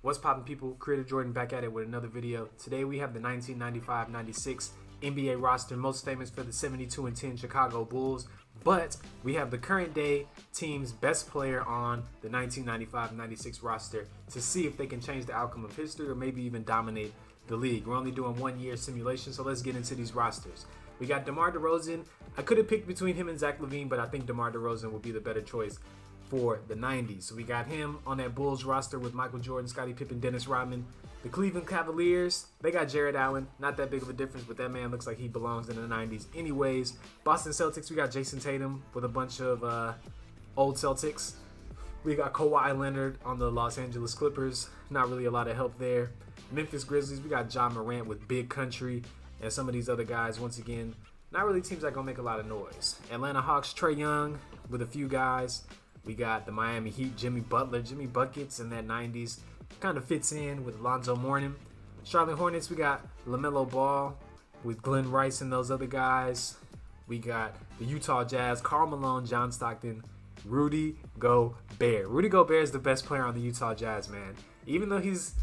What's poppin', people? Creator Jordan back at it with another video. Today we have the 1995-96 NBA roster, most famous for the 72-10 Chicago Bulls, but we have the current day team's best player on the 1995-96 roster to see if they can change the outcome of history or maybe even dominate the league. We're only doing 1 year simulation, so let's get into these rosters. We got DeMar DeRozan. I could have picked between him and Zach LaVine, but I think DeMar DeRozan would be the better choice for the 90s. So we got him on that Bulls roster with Michael Jordan, Scottie Pippen, Dennis Rodman. The Cleveland Cavaliers, they got Jared Allen. Not that big of a difference, but that man looks like he belongs in the 90s anyways. Boston Celtics, we got Jason Tatum with a bunch of old Celtics. We got Kawhi Leonard on the Los Angeles Clippers. Not really a lot of help there. Memphis Grizzlies, we got John Morant with Big Country. And some of these other guys, once again, not really teams that gonna make a lot of noise. Atlanta Hawks, Trae Young with a few guys. We got the Miami Heat, Jimmy Butler, Jimmy Buckets in that 90s. Kind of fits in with Alonzo Mourning. Charlotte Hornets, we got LaMelo Ball with Glenn Rice and those other guys. We got the Utah Jazz, Karl Malone, John Stockton, Rudy Gobert. Rudy Gobert is the best player on the Utah Jazz, man. Even though he's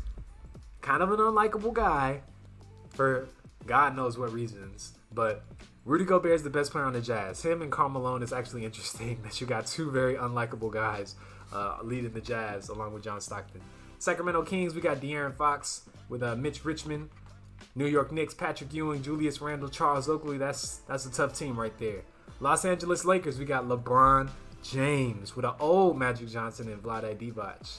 kind of an unlikable guy for God knows what reasons, but Rudy Gobert is the best player on the Jazz. Him and Karl Malone is actually interesting that you got two very unlikable guys leading the Jazz along with John Stockton. Sacramento Kings, we got De'Aaron Fox with Mitch Richmond. New York Knicks, Patrick Ewing, Julius Randle, Charles Oakley. That's a tough team right there. Los Angeles Lakers, we got LeBron James with an old Magic Johnson and Vlade Divac.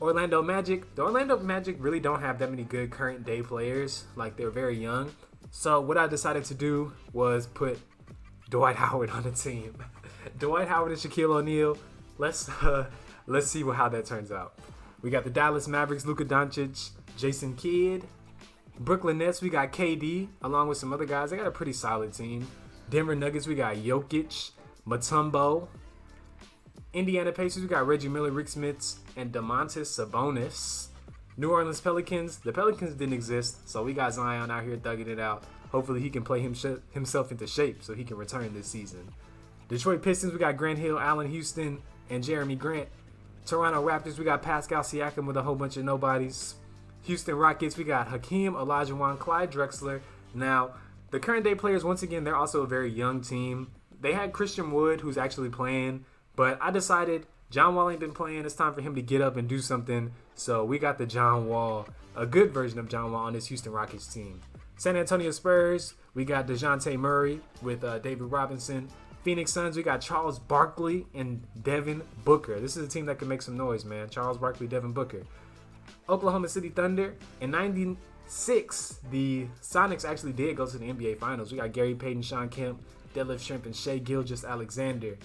Orlando Magic. The Orlando Magic really don't have that many good current day players. Like, they're very young. So what I decided to do was put Dwight Howard on the team. Dwight Howard and Shaquille O'Neal. Let's see how that turns out. We got the Dallas Mavericks, Luka Doncic, Jason Kidd. Brooklyn Nets, we got KD along with some other guys. They got a pretty solid team. Denver Nuggets, we got Jokic, Mutombo. Indiana Pacers, we got Reggie Miller, Rick Smits, and Domantas Sabonis. New Orleans Pelicans, the Pelicans didn't exist, so we got Zion out here thugging it out. Hopefully he can play himself into shape so he can return this season. Detroit Pistons, we got Grant Hill, Allen Houston, and Jeremy Grant. Toronto Raptors, we got Pascal Siakam with a whole bunch of nobodies. Houston Rockets, we got Hakeem Olajuwon, Clyde Drexler. Now, the current day players, once again, they're also a very young team. They had Christian Wood, who's actually playing, but I decided John Wall ain't been playing. It's time for him to get up and do something. So we got the John Wall, a good version of John Wall on this Houston Rockets team. San Antonio Spurs, we got DeJounte Murray with David Robinson. Phoenix Suns, we got Charles Barkley and Devin Booker. This is a team that can make some noise, man. Charles Barkley, Devin Booker. Oklahoma City Thunder. In 96, the Sonics actually did go to the NBA Finals. We got Gary Payton, Sean Kemp, Deadlift Shrimp, and Shai Gilgeous-Alexander.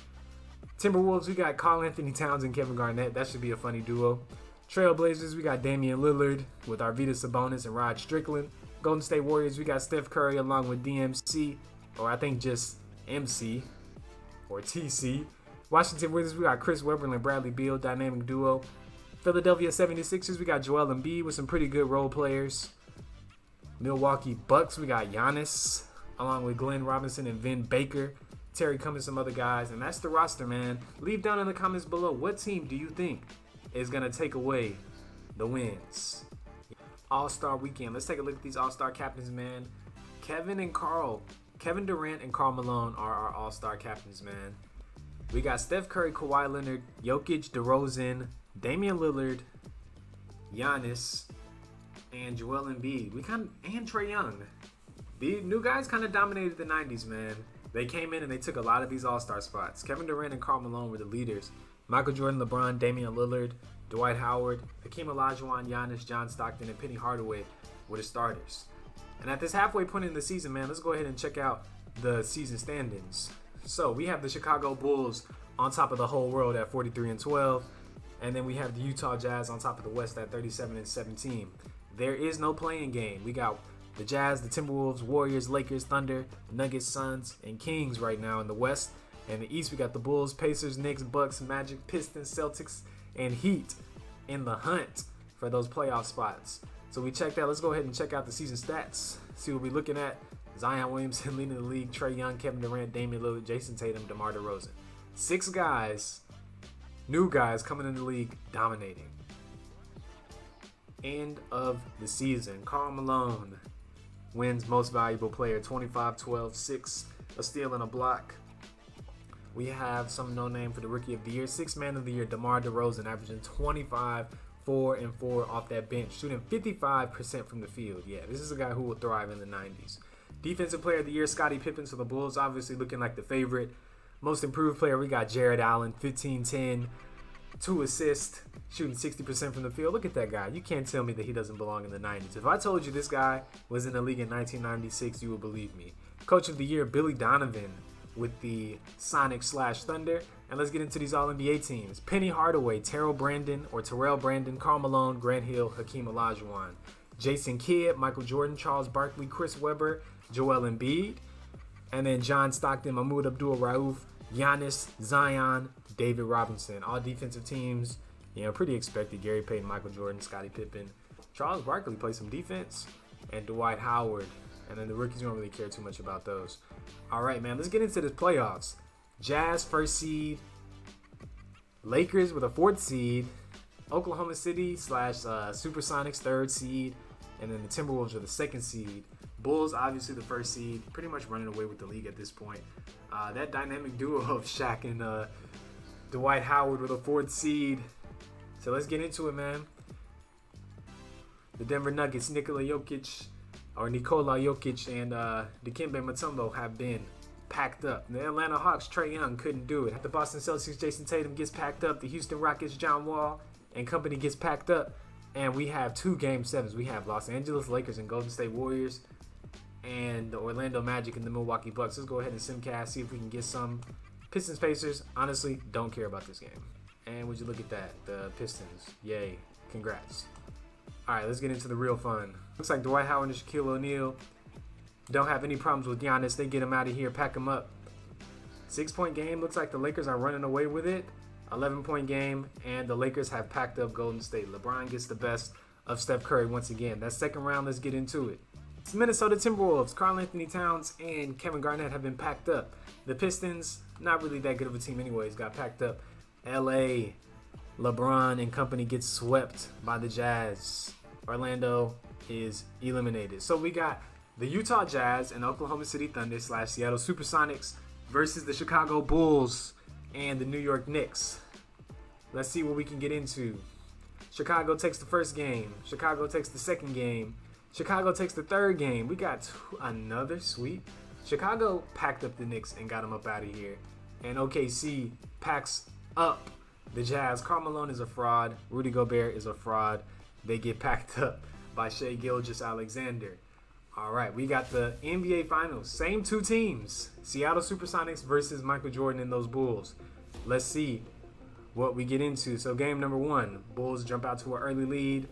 Timberwolves, we got Karl Anthony Towns and Kevin Garnett. That should be a funny duo. Trailblazers, we got Damian Lillard with Arvydas Sabonis and Rod Strickland. Golden State Warriors, we got Steph Curry along with DMC, or I think just MC, or TC. Washington Wizards, we got Chris Webber and Bradley Beal, dynamic duo. Philadelphia 76ers, we got Joel Embiid with some pretty good role players. Milwaukee Bucks, we got Giannis, along with Glenn Robinson and Vin Baker. Terry Cummings, some other guys, and that's the roster, man. Leave down in the comments below, what team do you think is going to take away the wins? All-Star Weekend. Let's take a look at these All-Star captains, man. Kevin Durant and Karl Malone are our All-Star captains, man. We got Steph Curry, Kawhi Leonard, Jokic, DeRozan, Damian Lillard, Giannis, and Joel Embiid. And Trae Young. The new guys kind of dominated the 90s, man. They came in and they took a lot of these all-star spots. Kevin Durant and Karl Malone were the leaders. Michael Jordan, LeBron, Damian Lillard, Dwight Howard, Hakeem Olajuwon, Giannis, John Stockton, and Penny Hardaway were the starters. And at this halfway point in the season, man, let's go ahead and check out the season standings. So we have the Chicago Bulls on top of the whole world at 43-12. And then we have the Utah Jazz on top of the West at 37-17. There is no playing game. We got the Jazz, the Timberwolves, Warriors, Lakers, Thunder, Nuggets, Suns, and Kings right now in the West. And the East, we got the Bulls, Pacers, Knicks, Bucks, Magic, Pistons, Celtics, and Heat in the hunt for those playoff spots. So we checked out. Let's go ahead and check out the season stats. See what we're looking at. Zion Williamson leading the league, Trae Young, Kevin Durant, Damian Lillard, Jason Tatum, DeMar DeRozan. 6 guys, new guys coming in the league, dominating. end of the seaon. Karl Malone wins Most Valuable Player, 25, 12, 6, a steal and a block. We have some no name for the Rookie of the Year, 6th Man of the Year, DeMar DeRozan, averaging 25, 4 and 4 off that bench, shooting 55% from the field. Yeah, this is a guy who will thrive in the 90s. Defensive Player of the Year, Scottie Pippen for the Bulls, obviously looking like the favorite. Most Improved Player, we got Jared Allen, 15, 10, 2 assists, shooting 60% from the field. Look at that guy. You can't tell me that he doesn't belong in the 90s. If I told you this guy was in the league in 1996, you would believe me. Coach of the Year, Billy Donovan with the Sonics/Thunder. And let's get into these All-NBA teams. Penny Hardaway, Terrell Brandon, Karl Malone, Grant Hill, Hakeem Olajuwon. Jason Kidd, Michael Jordan, Charles Barkley, Chris Webber, Joel Embiid. And then John Stockton, Mahmoud Abdul-Rauf, Giannis, Zion, David Robinson. All defensive teams, pretty expected. Gary Payton, Michael Jordan, Scottie Pippen. Charles Barkley plays some defense. And Dwight Howard. And then the rookies don't really care too much about those. All right, man, let's get into the playoffs. Jazz, 1st seed. Lakers with a 4th seed. Oklahoma City / Supersonics, 3rd seed. And then the Timberwolves are the 2nd seed. Bulls, obviously the 1st seed. Pretty much running away with the league at this point. That dynamic duo of Shaq and Dwight Howard with a 4th seed. So let's get into it, man. The Denver Nuggets, Nikola Jokic and Dikembe Mutombo have been packed up. The Atlanta Hawks, Trae Young, couldn't do it. The Boston Celtics, Jason Tatum gets packed up. The Houston Rockets, John Wall and company gets packed up. And we have 2 Game 7s. We have Los Angeles Lakers and Golden State Warriors and the Orlando Magic and the Milwaukee Bucks. Let's go ahead and simcast, see if we can get some. Pistons, Pacers, honestly, don't care about this game. And would you look at that? The Pistons, yay, congrats. All right, let's get into the real fun. Looks like Dwight Howard and Shaquille O'Neal don't have any problems with Giannis. They get him out of here, pack him up. 6-point game. Looks like the Lakers are running away with it. 11-point game, and the Lakers have packed up Golden State. LeBron gets the best of Steph Curry once again. That second round, let's get into it. It's Minnesota Timberwolves. Karl Anthony Towns and Kevin Garnett have been packed up. The Pistons, not really that good of a team anyways, got packed up. LA, LeBron and company gets swept by the Jazz. Orlando is eliminated. So we got the Utah Jazz and Oklahoma City Thunder / Seattle Supersonics versus the Chicago Bulls and the New York Knicks. Let's see what we can get into. Chicago takes the first game. Chicago takes the second game. Chicago takes the third game. We got another sweep. Chicago packed up the Knicks and got them up out of here. And OKC packs up the Jazz. Karl Malone is a fraud. Rudy Gobert is a fraud. They get packed up by Shai Gilgeous-Alexander. All right, we got the NBA Finals. Same 2 teams. Seattle Supersonics versus Michael Jordan and those Bulls. Let's see what we get into. So game number 1, Bulls jump out to an early lead.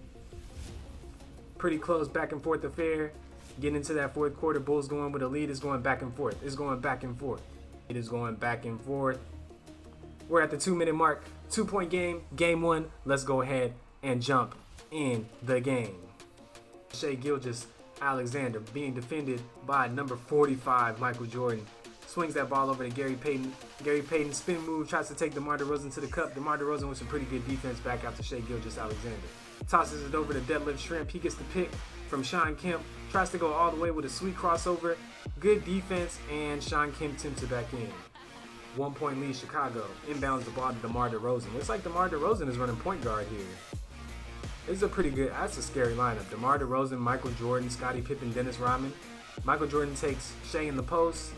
Pretty close back and forth affair. Getting into that 4th quarter, Bulls going with a lead. It's going back and forth. It's going back and forth. It is going back and forth. We're at the 2-minute mark. 2-point game. Game 1. Let's go ahead and jump in the game. Shai Gilgeous-Alexander being defended by number 45, Michael Jordan. Swings that ball over to Gary Payton. Gary Payton spin move, tries to take DeMar DeRozan to the cup. DeMar DeRozan with some pretty good defense back out to Shai Gilgeous-Alexander. Tosses it over to Deadlift Shrimp. He gets the pick from Sean Kemp. Tries to go all the way with a sweet crossover. Good defense, and Sean Kemp tips it back in. 1-point lead, Chicago. Inbounds the ball to DeMar DeRozan. Looks like DeMar DeRozan is running point guard here. This is a pretty good, that's a scary lineup. DeMar DeRozan, Michael Jordan, Scottie Pippen, Dennis Rodman. Michael Jordan takes Shai in the post.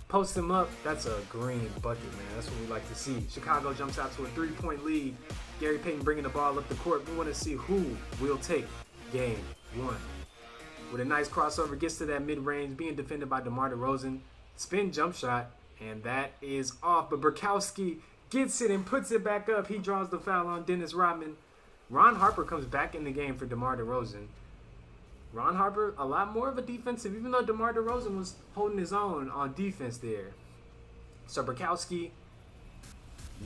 Posts him up. That's a green bucket, man. That's what we like to see. Chicago jumps out to a 3-point lead. Gary Payton bringing the ball up the court. We want to see who will take game 1. With a nice crossover, gets to that mid-range, being defended by DeMar DeRozan. Spin jump shot, and that is off. But Burkowski gets it and puts it back up. He draws the foul on Dennis Rodman. Ron Harper comes back in the game for DeMar DeRozan. Ron Harper, a lot more of a defensive, even though DeMar DeRozan was holding his own on defense there. So Burkowski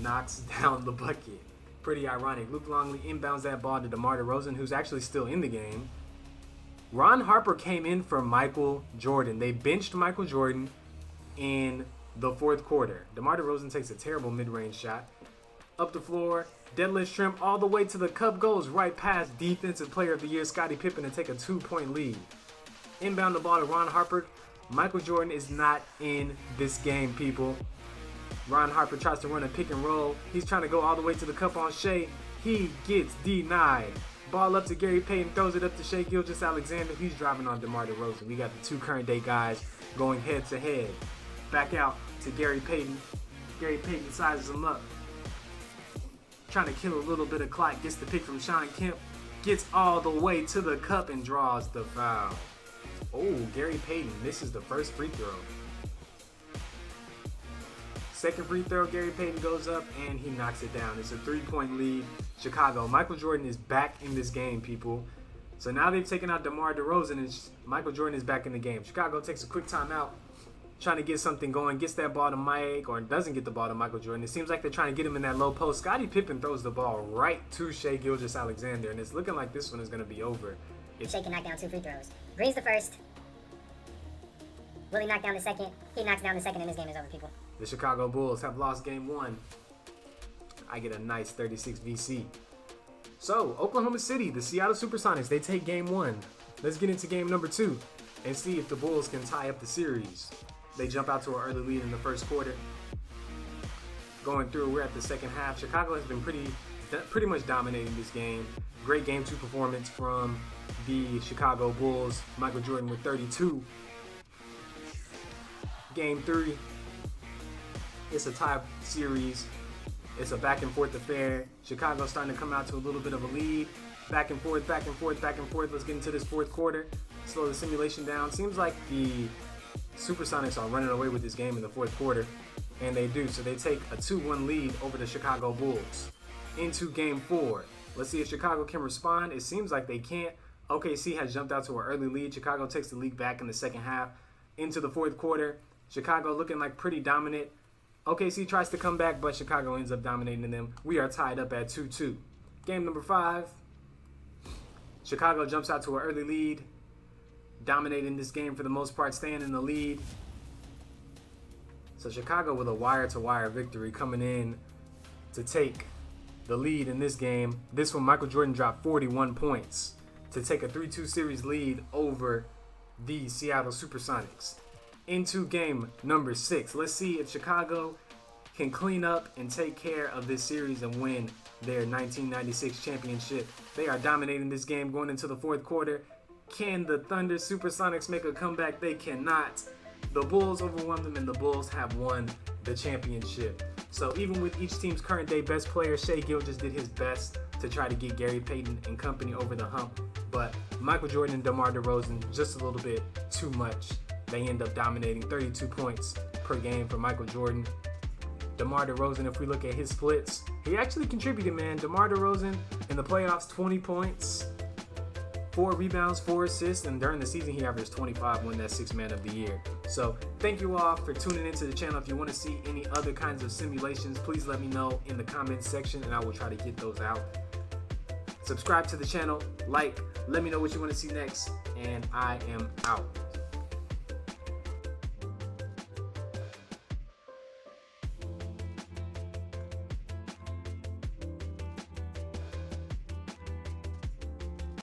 knocks down the bucket. Pretty ironic. Luke Longley inbounds that ball to DeMar DeRozan, who's actually still in the game. Ron Harper came in for Michael Jordan. They benched Michael Jordan in the 4th quarter. DeMar DeRozan takes a terrible mid-range shot. up the floor, deadlift shrimp all the way to the cup, goes right past Defensive Player of the Year Scottie Pippen to take a 2-point lead. Inbound the ball to Ron Harper. Michael Jordan is not in this game, people. Ron Harper tries to run a pick and roll. He's trying to go all the way to the cup on Shea. He gets denied. Ball up to Gary Payton, throws it up to Shea Gilgeous-Alexander. He's driving on DeMar DeRozan. We got the two current day guys going head to head. Back out to Gary Payton. Gary Payton sizes him up. Trying to kill a little bit of clock. Gets the pick from Sean Kemp. Gets all the way to the cup and draws the foul. Oh, Gary Payton misses the first free throw. Second free throw, Gary Payton goes up and he knocks it down. It's a 3-point lead. Chicago. Michael Jordan is back in this game, people. So now they've taken out DeMar DeRozan and Michael Jordan is back in the game. Chicago takes a quick timeout, trying to get something going. Gets that ball to Mike, or doesn't get the ball to Michael Jordan. It seems like they're trying to get him in that low post. Scottie Pippen throws the ball right to Shea Gilgeous-Alexander, and it's looking like this one is going to be over. Shea can knock down 2 free throws. Green's the first. Will he knock down the second? He knocks down the second and this game is over, people. The Chicago Bulls have lost game 1. I get a nice 36 VC. So, Oklahoma City, the Seattle Supersonics, they take game 1. Let's get into game number 2 and see if the Bulls can tie up the series. They jump out to an early lead in the first quarter. Going through, we're at the second half. Chicago has been pretty much dominating this game. Great game 2 performance from the Chicago Bulls. Michael Jordan with 32. Game 3. It's a tie series. It's a back and forth affair. Chicago's starting to come out to a little bit of a lead. Back and forth, back and forth, back and forth. Let's get into this fourth quarter. Slow the simulation down. Seems like the Supersonics are running away with this game in the fourth quarter. And they do. So they take a 2-1 lead over the Chicago Bulls. Into game 4. Let's see if Chicago can respond. It seems like they can't. OKC has jumped out to an early lead. Chicago takes the lead back in the second half. Into the fourth quarter. Chicago looking like pretty dominant. OKC tries to come back, but Chicago ends up dominating them. We are tied up at 2-2. Game number 5. Chicago jumps out to an early lead. Dominating this game for the most part, staying in the lead. So Chicago with a wire-to-wire victory coming in to take the lead in this game. This one, Michael Jordan dropped 41 points to take a 3-2 series lead over the Seattle Supersonics. Into game number 6. Let's see if Chicago can clean up and take care of this series and win their 1996 championship. They are dominating this game going into the fourth quarter. Can the Thunder Supersonics make a comeback? They cannot. The Bulls overwhelmed them and the Bulls have won the championship. So even with each team's current day best player, Shea Gilgeous did his best to try to get Gary Payton and company over the hump. But Michael Jordan and DeMar DeRozan just a little bit too much. They end up dominating 32 points per game for Michael Jordan. DeMar DeRozan, if we look at his splits, he actually contributed, man. DeMar DeRozan in the playoffs, 20 points, 4 rebounds, 4 assists, and during the season he averaged 25, won that 6th Man of the Year. So thank you all for tuning into the channel. If you want to see any other kinds of simulations, please let me know in the comments section and I will try to get those out. Subscribe to the channel, like, let me know what you want to see next, and I am out.